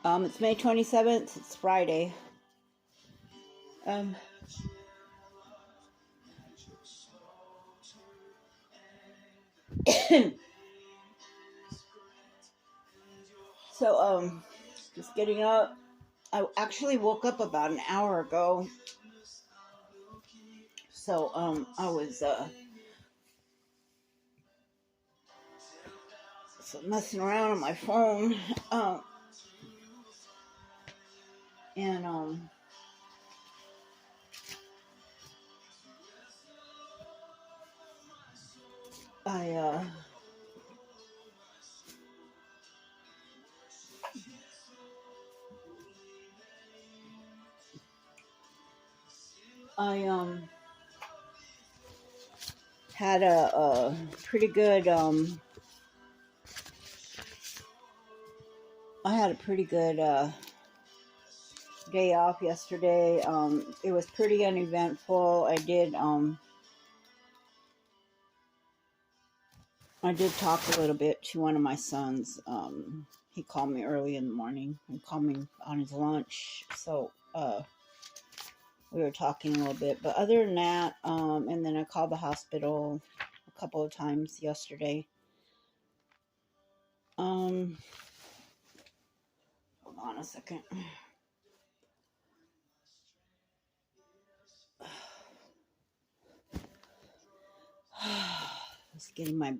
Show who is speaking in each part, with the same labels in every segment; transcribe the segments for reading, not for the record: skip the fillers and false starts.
Speaker 1: It's May 27th. It's Friday. Um, so, just getting up. I actually woke up about an hour ago. So, I was, messing around on my phone. And, I, I, had a pretty good, I had a pretty good, day off yesterday. It was pretty uneventful. I did talk a little bit to one of my sons. He called me early in the morning and called me on his lunch. So, we were talking a little bit. But other than that, and then I called the hospital a couple of times yesterday. Hold on a second. Just getting my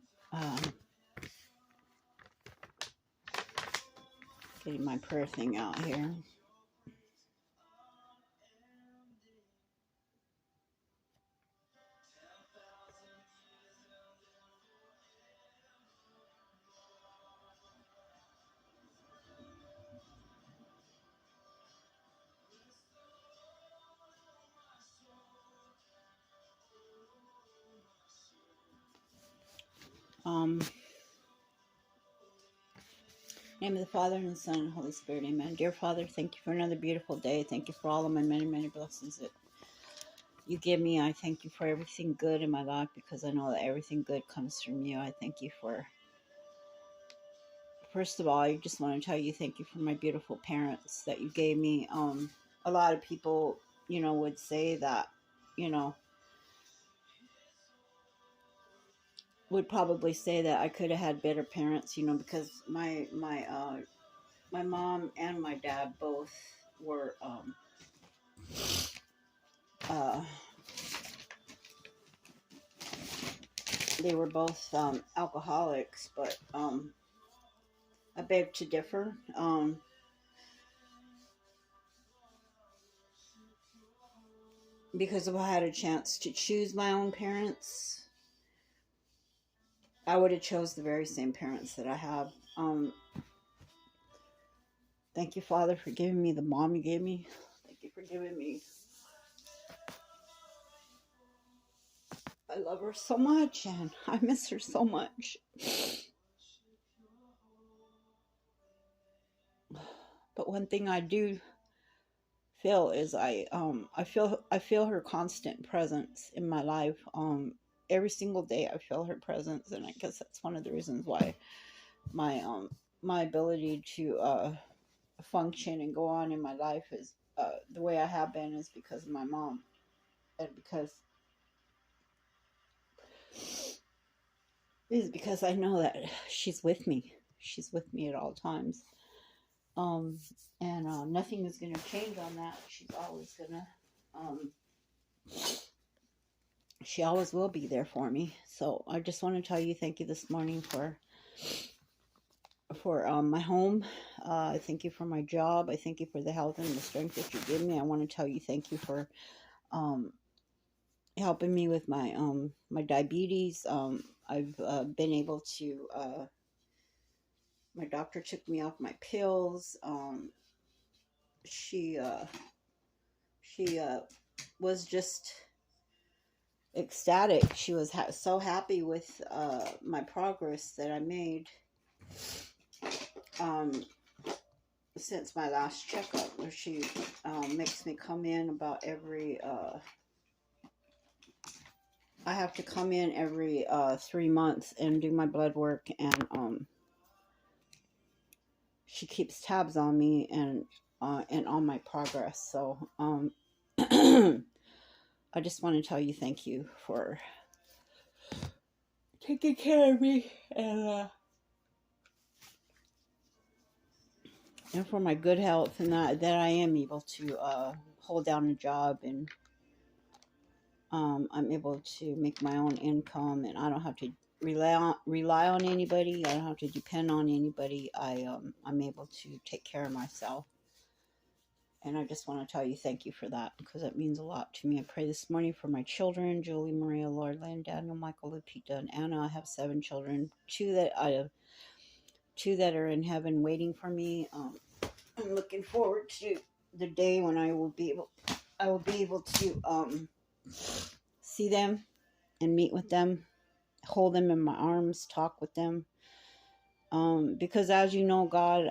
Speaker 1: prayer thing out here. Name of the Father, and the Son, and the Holy Spirit. Amen. Dear Father, thank you for another beautiful day. Thank you for all of my many, many blessings that you give me. I thank you for everything good in my life, because I know that everything good comes from you. I thank you for, first of all, I just want to tell you thank you for my beautiful parents that you gave me. A lot of people, would say that, would probably say that I could have had better parents, because my mom and my dad both were uh, they were both alcoholics, but I beg to differ. Because if I had a chance to choose my own parents, I would have chose the very same parents that I have. Thank you, Father, for giving me the mom you gave me. Thank you for giving me. I love her so much, and I miss her so much. But one thing I do feel is I feel her constant presence in my life. Every single day I feel her presence, and I guess that's one of the reasons why my ability to function and go on in my life is the way I have been, is because of my mom, and because I know that she's with me. She's with me at all times. Um, and nothing is going to change on that. She always will be there for me. So I just want to tell you thank you this morning for my home. I thank you for my job. I thank you for the health and the strength that you give me. I want to tell you thank you for helping me with my diabetes. I've been able to. My doctor took me off my pills. She was just ecstatic. She was so happy with my progress that I made since my last checkup, where she makes me come in about every. I have to come in every 3 months and do my blood work, and she keeps tabs on me and on my progress. So I just want to tell you thank you for taking care of me and for my good health, and that I am able to hold down a job, and I'm able to make my own income, and I don't have to rely on anybody. I don't have to depend on anybody. I'm able to take care of myself. And I just want to tell you thank you for that, because that means a lot to me. I pray this morning for my children, Julie, Maria, Lord, Land, Daniel, Michael, Lupita, and Anna. I have 7 children, two that are in heaven waiting for me. I'm looking forward to the day when I will be able to see them and meet with them, hold them in my arms, talk with them. Because as you know, God,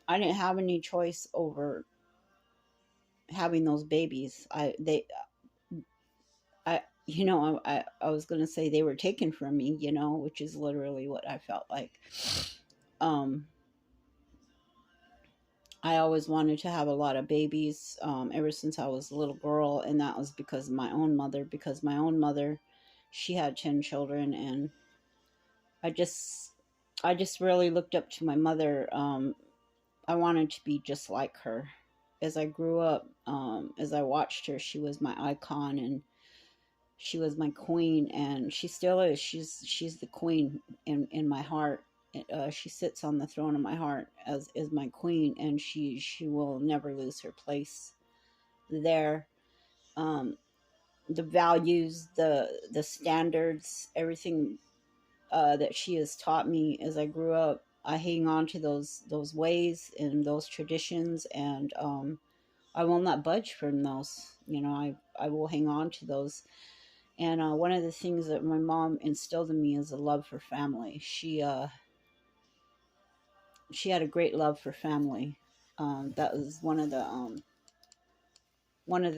Speaker 1: I didn't have any choice over having those babies. I was going to say they were taken from me, which is literally what I felt like. Um, I always wanted to have a lot of babies, ever since I was a little girl. And that was because of my own mother, she had 10 children. And I just really looked up to my mother. I wanted to be just like her. As I grew up, as I watched her, she was my icon, and she was my queen, and she still is. She's the queen in my heart. She sits on the throne of my heart as my queen, and she will never lose her place there. Um, the values, the standards, everything that she has taught me as I grew up, I hang on to those ways and those traditions, and I will not budge from those. I will hang on to those. And one of the things that my mom instilled in me is a love for family. She had a great love for family. That was one of the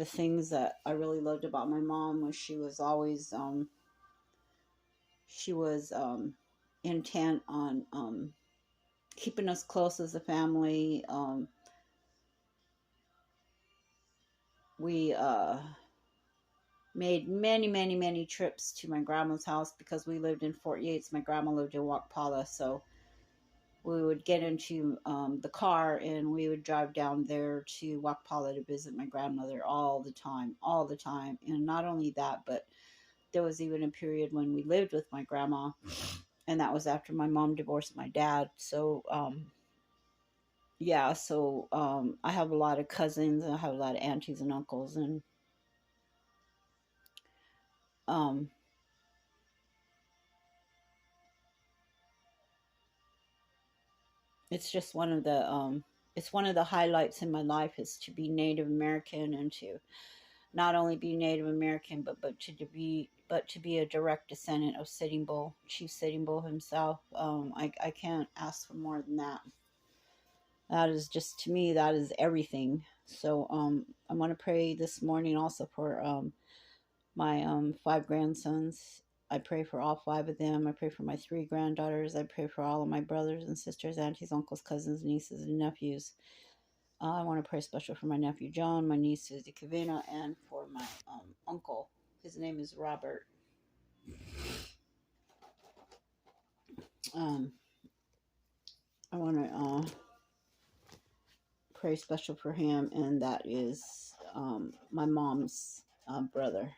Speaker 1: things that I really loved about my mom, was she was always intent on keeping us close as a family. We made many, many, many trips to my grandma's house, because we lived in Fort Yates. My grandma lived in Waukepa, so we would get into the car and we would drive down there to Waukepa to visit my grandmother all the time. And not only that, but there was even a period when we lived with my grandma, and that was after my mom divorced my dad. So yeah, so I have a lot of cousins, and I have a lot of aunties and uncles, and um, it's just it's one of the highlights in my life, is to be Native American, and to not only be Native American, but to be a direct descendant of Sitting Bull, Chief Sitting Bull himself. I can't ask for more than that. That is just, to me, that is everything. So I want to pray this morning also for my 5 grandsons. I pray for all 5 of them. I pray for my 3 granddaughters. I pray for all of my brothers and sisters, aunties, uncles, cousins, nieces, and nephews. I want to pray special for my nephew John, my niece Susie Kavina, and for my uncle. His name is Robert. I want to pray special for him, and that is my mom's brother.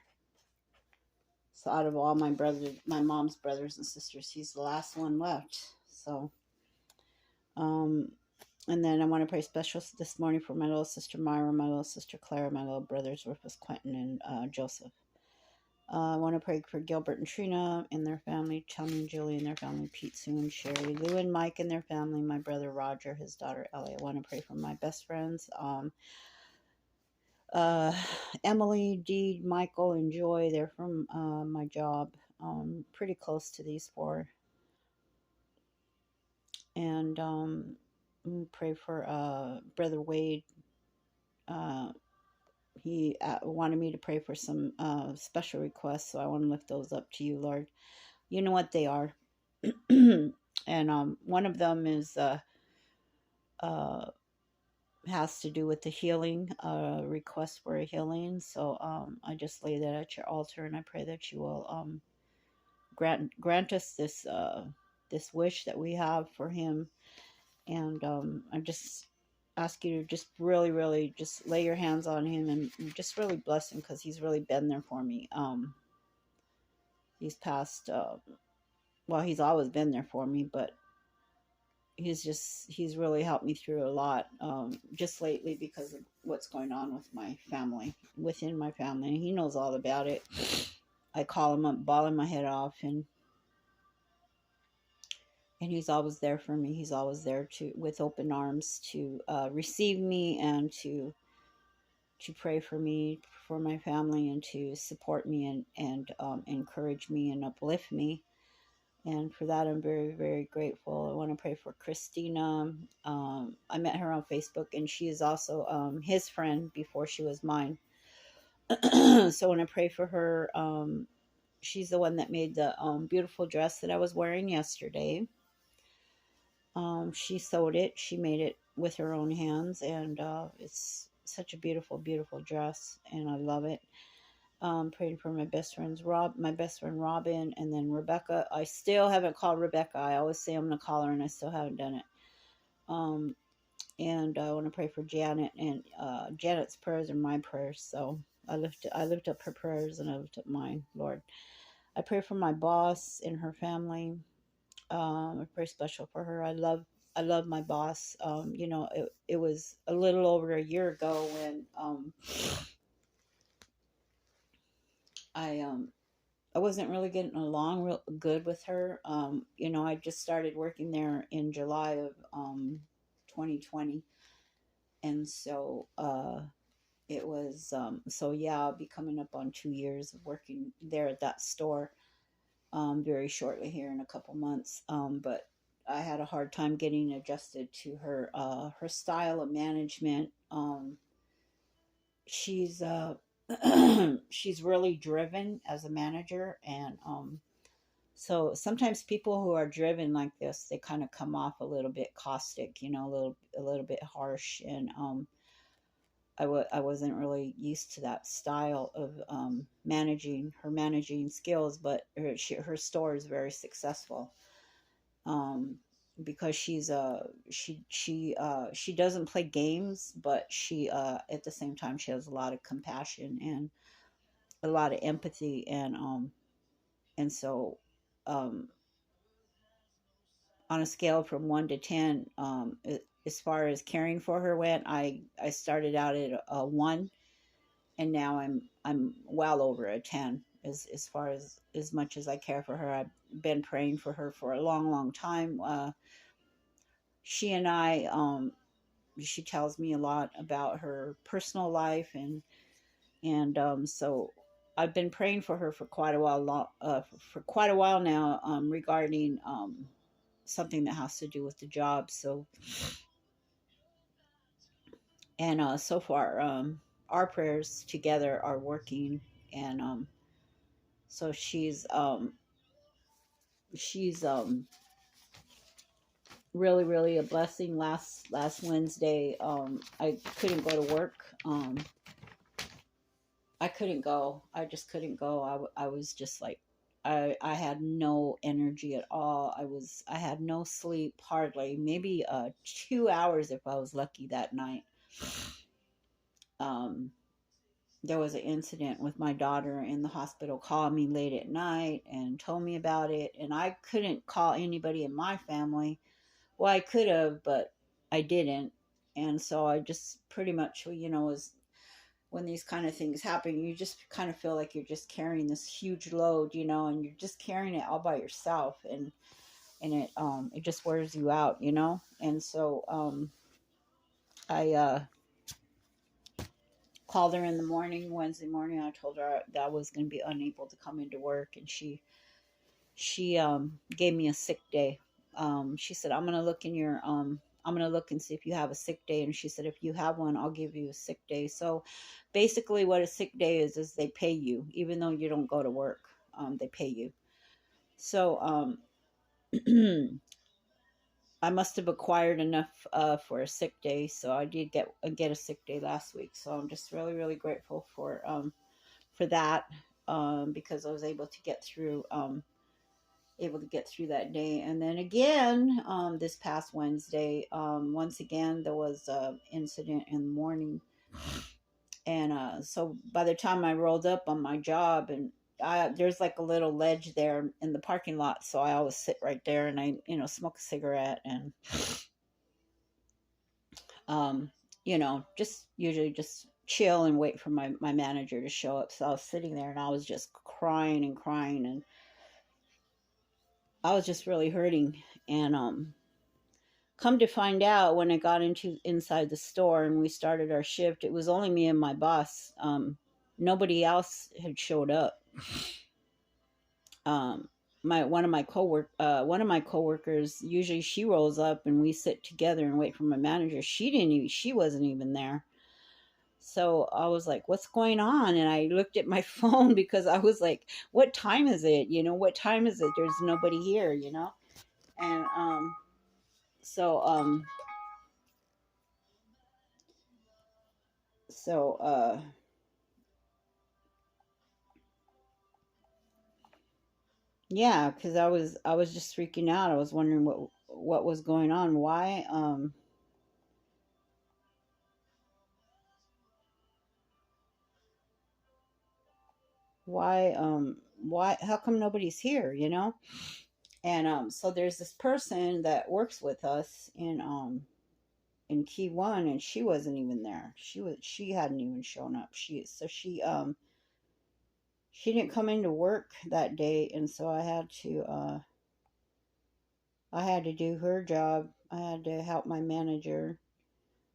Speaker 1: So out of all my mom's brothers and sisters, he's the last one left. So, and then I want to pray special this morning for my little sister Myra, my little sister Clara, my little brothers Rufus, Quentin, and Joseph. I want to pray for Gilbert and Trina and their family, Chummy and Julie and their family, Pete, Sue, and Sherry, Lou and Mike and their family, my brother Roger, his daughter Ellie. I want to pray for my best friends, Emily, Dee, Michael, and Joy. They're from my job, pretty close to these 4. And pray for Brother Wade. He wanted me to pray for some special requests, so I want to lift those up to you, Lord. You know what they are. And one of them is uh, has to do with the healing, request for a healing. So I just lay that at your altar, and I pray that you will grant us this wish that we have for him. And I just ask you to just really, really just lay your hands on him and just really bless him, because he's really been there for me. He's passed. Well, he's always been there for me, but he's really helped me through a lot, just lately, because of what's going on with my family, within my family. He knows all about it. I call him up bawling my head off, and he's always there for me. He's always there to with open arms to receive me, and to pray for me, for my family, and to support me, and encourage me and uplift me. And for that, I'm very, very grateful. I want to pray for Christina. I met her on Facebook, and she is also his friend before she was mine. So I want to pray for her. She's the one that made the beautiful dress that I was wearing yesterday. She sewed it. She made it with her own hands, and it's such a beautiful, beautiful dress, and I love it. Praying for my best friend Robin, and then Rebecca. I still haven't called Rebecca. I always say I'm gonna call her, and I still haven't done it. And I want to pray for Janet, and Janet's prayers are my prayers. So I lift up her prayers, and I lift up mine, Lord. I pray for my boss and her family. I pray special for her. I love my boss. It was a little over a year ago when I I wasn't really getting along real good with her. I just started working there in July of 2020, and so it was so yeah, I'll be coming up on 2 years of working there at that store very shortly here in a couple months. But I had a hard time getting adjusted to her style of management. She's she's really driven as a manager, and so sometimes people who are driven like this, they kind of come off a little bit caustic, a little bit harsh, and I wasn't really used to that style of managing skills, but her store is very successful, um, because she doesn't play games, but she at the same time she has a lot of compassion and a lot of empathy, and so um, on a scale from 1 to 10, as far as caring for her went, I started out at a 1, and now I'm well over a 10, as far as much as I care for her. I've been praying for her for a long, long time. She and I, she tells me a lot about her personal life, and so I've been praying for her for quite a while, for quite a while now, regarding something that has to do with the job. So, and so far, our prayers together are working, and so she's really, really a blessing. Last Wednesday, I couldn't go to work. I couldn't go. I just couldn't go. I was just like, I had no energy at all. I had no sleep, hardly, maybe 2 hours if I was lucky that night. Um, there was an incident with my daughter in the hospital, called me late at night and told me about it, and I couldn't call anybody in my family. Well, I could have, but I didn't. And so I just pretty much, was when these kind of things happen, you just kind of feel like you're just carrying this huge load, and you're just carrying it all by yourself, and it just wears you out, And so I called her in the morning, Wednesday morning. I told her that I was going to be unable to come into work, and she gave me a sick day. She said, I'm going to look in your I'm going to look and see if you have a sick day. And she said, if you have one, I'll give you a sick day. So basically what a sick day is they pay you, even though you don't go to work. They pay you. So I must have acquired enough for a sick day, so I did get a sick day last week. So I'm just really really grateful for that, because I was able to get through that day. And then again, this past Wednesday, once again there was an incident in the morning, and so by the time I rolled up on my job, and there's like a little ledge there in the parking lot, so I always sit right there and I smoke a cigarette and um, just usually just chill and wait for my manager to show up. So I was sitting there and I was just crying and crying, and I was just really hurting. And come to find out, when I got inside the store and we started our shift, it was only me and my boss. Nobody else had showed up. Um, my one of my coworkers, usually she rolls up and we sit together and wait for my manager. She wasn't even there. So I was like, what's going on? And I looked at my phone because I was like, what time is it? What time is it? There's nobody here. And so so yeah, because I was just freaking out. I was wondering what was going on. Why how come nobody's here? And so there's this person that works with us in Key One, and she wasn't even there. She hadn't even shown up. She didn't come into work that day, and so I had to do her job. I had to help my manager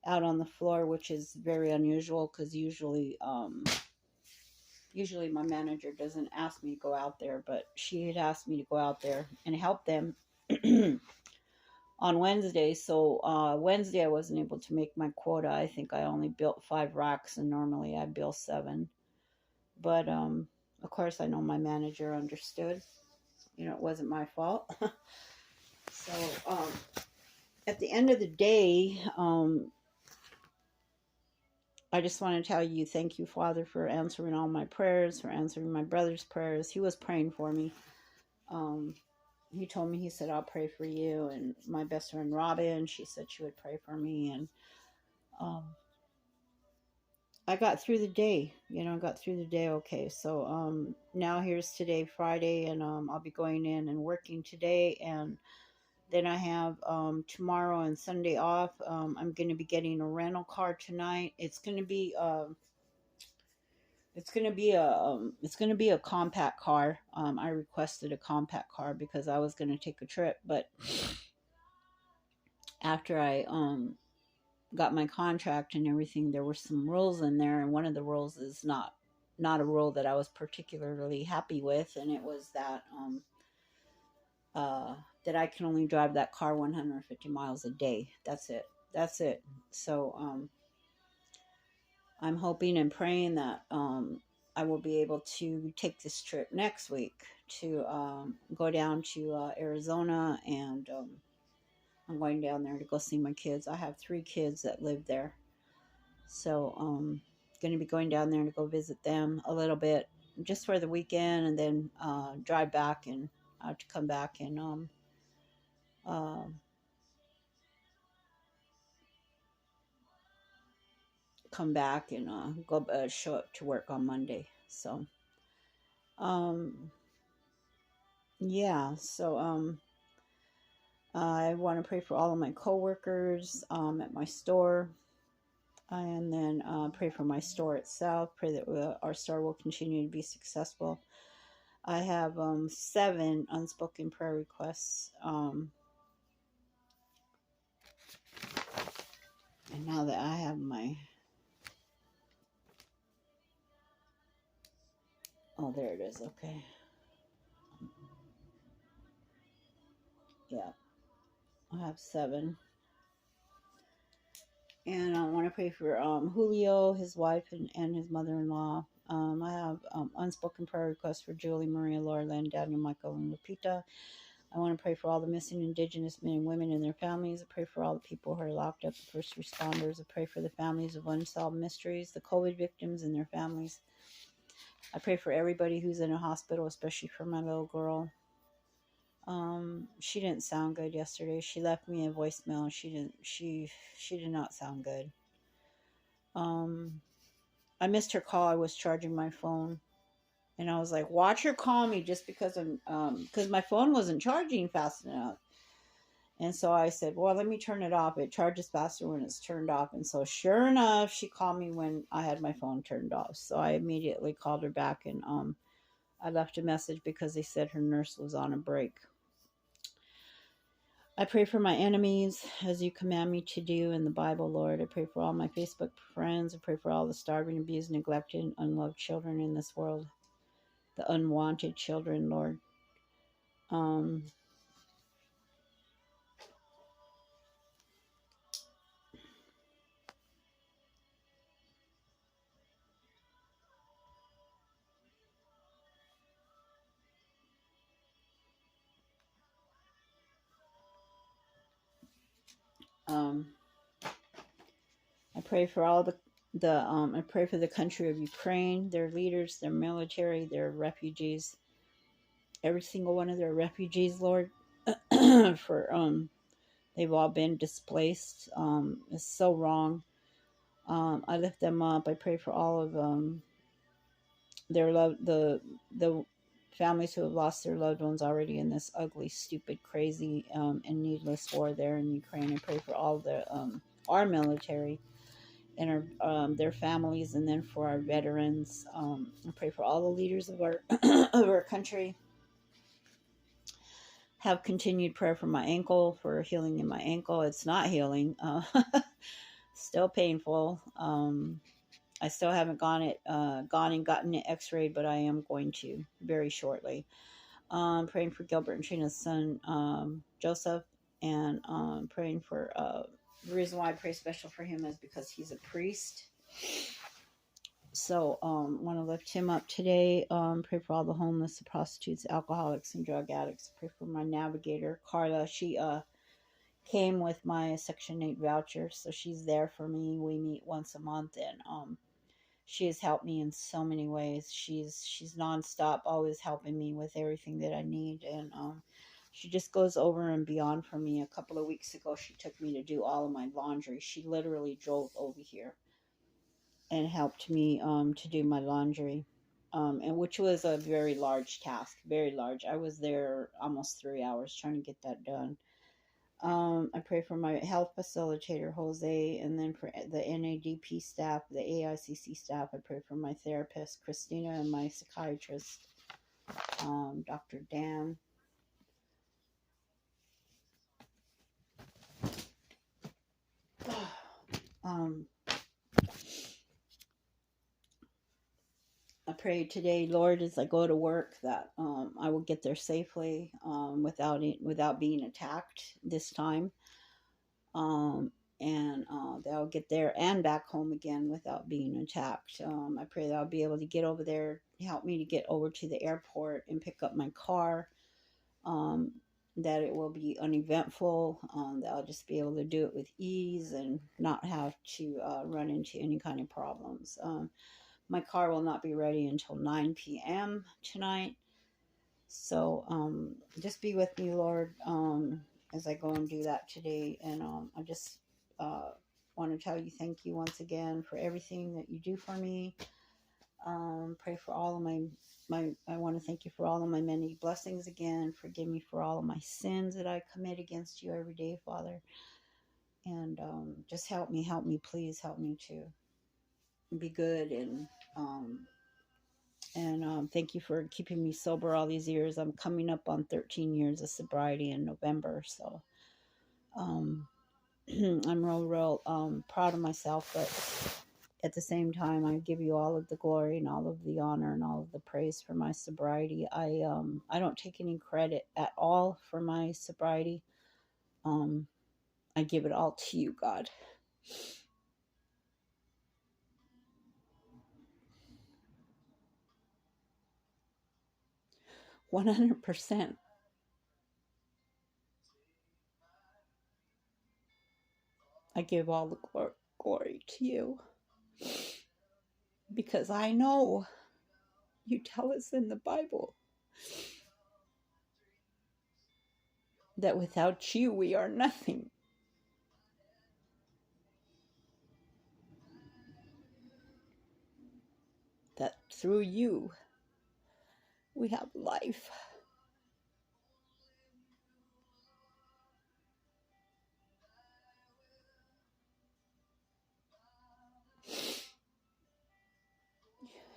Speaker 1: out on the floor, which is very unusual because usually my manager doesn't ask me to go out there, but she had asked me to go out there and help them on Wednesday. So Wednesday I wasn't able to make my quota. I think I only built 5 racks, and normally I build 7. But of course I know my manager understood. It wasn't my fault. So at the end of the day, I just want to tell you, thank you, Father, for answering all my prayers, for answering my brother's prayers. He was praying for me. Um, he told me, he said, I'll pray for you. And my best friend Robin, she said she would pray for me. And um, I got through the day. I got through the day okay. So now here's today, Friday, and I'll be going in and working today. And then I have tomorrow and Sunday off. I'm going to be getting a rental car tonight. It's going to be a compact car. I requested a compact car because I was going to take a trip, but after I got my contract and everything, there were some rules in there, and one of the rules is not a rule that I was particularly happy with, and it was uh, that I can only drive that car 150 miles a day. That's it. That's it. So I'm hoping and praying that I will be able to take this trip next week to go down to Arizona, and I'm going down there to go see my kids. I have 3 kids that live there, so going to be going down there to go visit them a little bit just for the weekend, and then drive back and to come back and uh, go show up to work on Monday. So um, yeah, so I want to pray for all of my coworkers at my store, and then pray for my store itself. Pray that our store will continue to be successful. I have 7 unspoken prayer requests. And now that I have oh, there it is. Okay. Yeah, I have 7. And I want to pray for Julio, his wife, and his mother-in-law. I have unspoken prayer requests for Julie, Maria, Laura, Lynn, Daniel, Michael, and Lupita. I want to pray for all the missing Indigenous men and women and their families. I pray for all the people who are locked up, the first responders. I pray for the families of unsolved mysteries, the COVID victims and their families. I pray for everybody who's in a hospital, especially for my little girl. She didn't sound good yesterday. She left me a voicemail and she did not sound good. I missed her call. I was charging my phone. And I was like, watch her call me just because because my phone wasn't charging fast enough. And so I said, well, let me turn it off. It charges faster when it's turned off. And so sure enough, she called me when I had my phone turned off. So I immediately called her back and I left a message because they said her nurse was on a break. I pray for my enemies as you command me to do in the Bible, Lord. I pray for all my Facebook friends. I pray for all the starving, abused, neglected, unloved children in this world, the unwanted children, Lord. I pray for all I pray for the country of Ukraine, their leaders, their military, their refugees, every single one of their refugees, Lord. For they've all been displaced. It's so wrong. I lift them up. I pray for all of their love, the families who have lost their loved ones already in this ugly, stupid, crazy, and needless war there in Ukraine. I pray for all the our military and their families, and then for our veterans. I pray for all the leaders of our of our country. Have continued prayer for my ankle, for healing in my ankle. It's not healing, still painful. I still haven't gone and gotten it x-rayed, but I am going to very shortly. Praying for Gilbert and Trina's son, Joseph, and praying for the reason why I pray special for him is because he's a priest. So want to lift him up today. Pray for all the homeless, the prostitutes, alcoholics, and drug addicts. Pray for my navigator, Carla. She came with my Section 8 voucher, so she's there for me. We meet once a month, and she has helped me in so many ways. She's nonstop, always helping me with everything that I need, and she just goes over and beyond for me. A couple of weeks ago, she took me to do all of my laundry. She literally drove over here and helped me to do my laundry, and which was a very large task, very large. I was there almost 3 hours trying to get that done. I pray for my health facilitator, Jose, and then for the NADP staff, the AICC staff. I pray for my therapist, Christina, and my psychiatrist, Dr. Dan. I pray today, Lord, as I go to work, that I will get there safely without being attacked this time, and that I'll get there and back home again without being attacked. I pray that I'll be able to get over there, help me to get over to the airport and pick up my car. That it will be uneventful. That I'll just be able to do it with ease and not have to run into any kind of problems. My car will not be ready until 9 p.m. tonight. So just be with me, Lord, as I go and do that today. And I just want to tell you thank you once again for everything that you do for me. Pray for all of I want to thank you for all of my many blessings again. Forgive me for all of my sins that I commit against you every day, Father. And just help me, please help me to be good, and thank you for keeping me sober all these years. I'm coming up on 13 years of sobriety in November, so I'm real proud of myself, but at the same time, I give you all of the glory and all of the honor and all of the praise for my sobriety. I don't take any credit at all for my sobriety. I give it all to you, God. 100%. I give all the glory to you, because I know you tell us in the Bible that without you we are nothing. That through you we have life.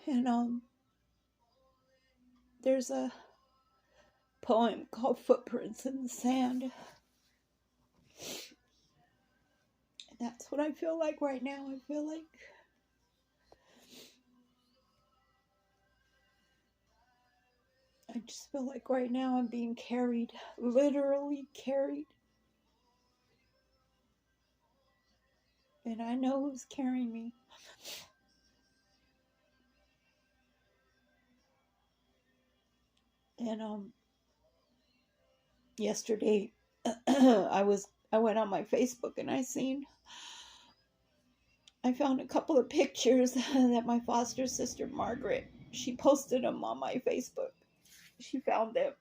Speaker 1: And there's a poem called Footprints in the Sand. And that's what I feel like right now. I feel like right now I'm being carried, literally carried. And I know who's carrying me. And yesterday I went on my Facebook and I found a couple of pictures that my foster sister Margaret, she posted them on my Facebook. She found them.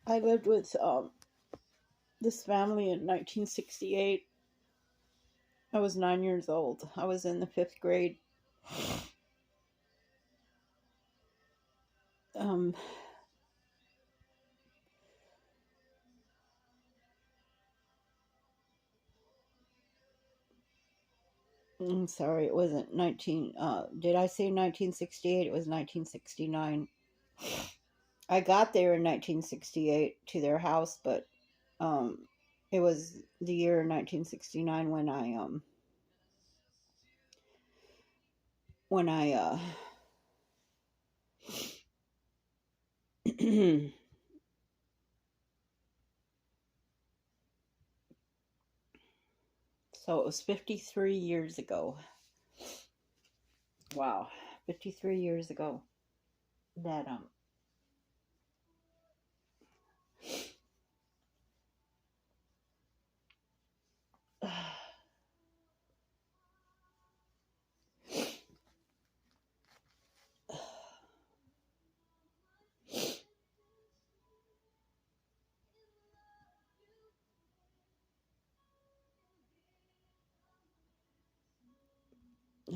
Speaker 1: I lived with this family in 1968. I was 9 years old. I was in the 5th grade. I'm sorry, it wasn't 19. Did I say 1968? It was 1969. I got there in 1968 to their house, but it was the year 1969 when I so it was 53 years ago. Wow, 53 years ago that I'm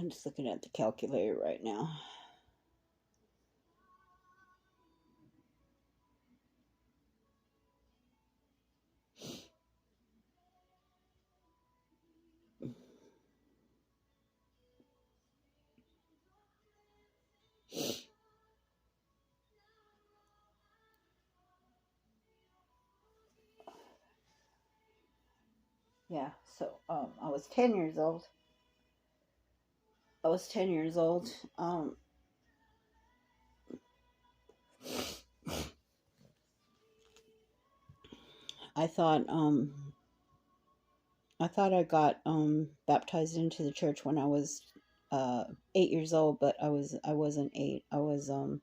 Speaker 1: just looking at the calculator right now. Yeah, so I was 10 years old. I thought I got baptized into the church when I was 8 years old, but I wasn't 8. I was 9.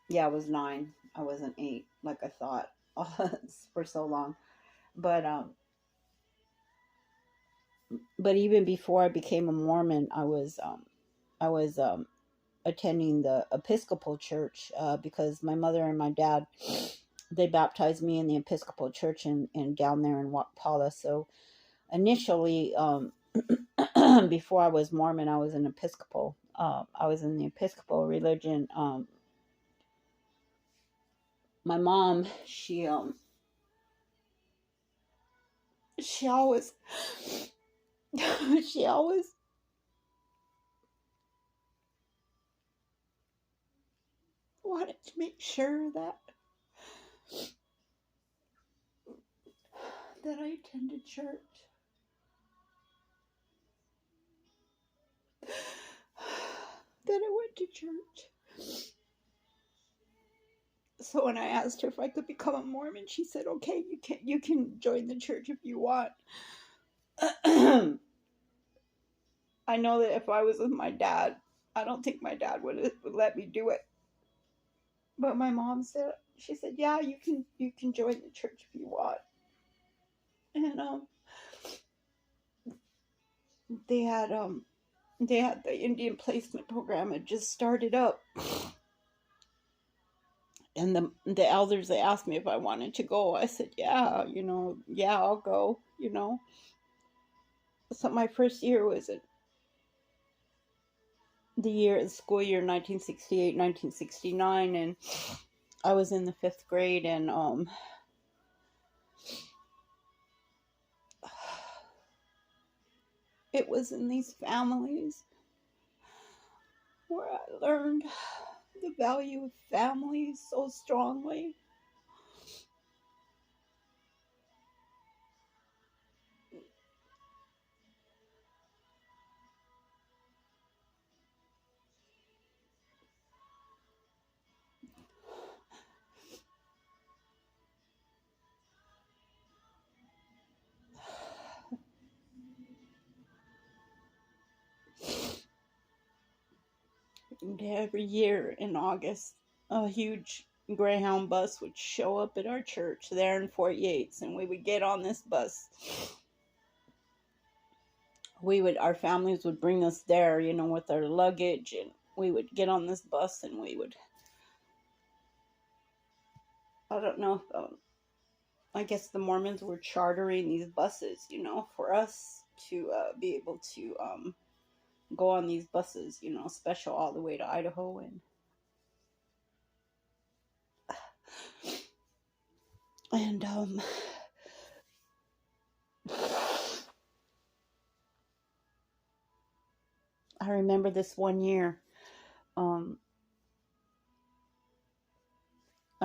Speaker 1: Yeah, I was 9. I wasn't 8 like I thought for so long. But even before I became a Mormon, I was attending the Episcopal Church because my mother and my dad, they baptized me in the Episcopal Church in down there in Wapala. So initially, before I was Mormon, I was an Episcopal. I was in the Episcopal religion. My mom, she always she always wanted to make sure that I attended church. That I went to church. So when I asked her if I could become a Mormon, she said, "Okay, you can join the church if you want." I know that if I was with my dad, I don't think my dad would let me do it. But my mom said, she said, yeah, you can join the church if you want. And they had they had the Indian placement program had just started up, and the elders, they asked me if I wanted to go. I said, yeah, yeah, I'll go. So my first year was the school year 1968, 1969, and I was in the 5th grade, and it was in these families where I learned the value of family so strongly. And every year in August, a huge Greyhound bus would show up at our church there in Fort Yates, and we would get on this bus. Our families would bring us there, with our luggage, and we would get on this bus, and I don't know if, I guess the Mormons were chartering these buses, for us to be able to go on these buses, special all the way to Idaho. And I remember this one year, I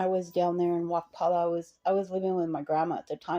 Speaker 1: was down there in Wakpala. I was living with my grandma at the time.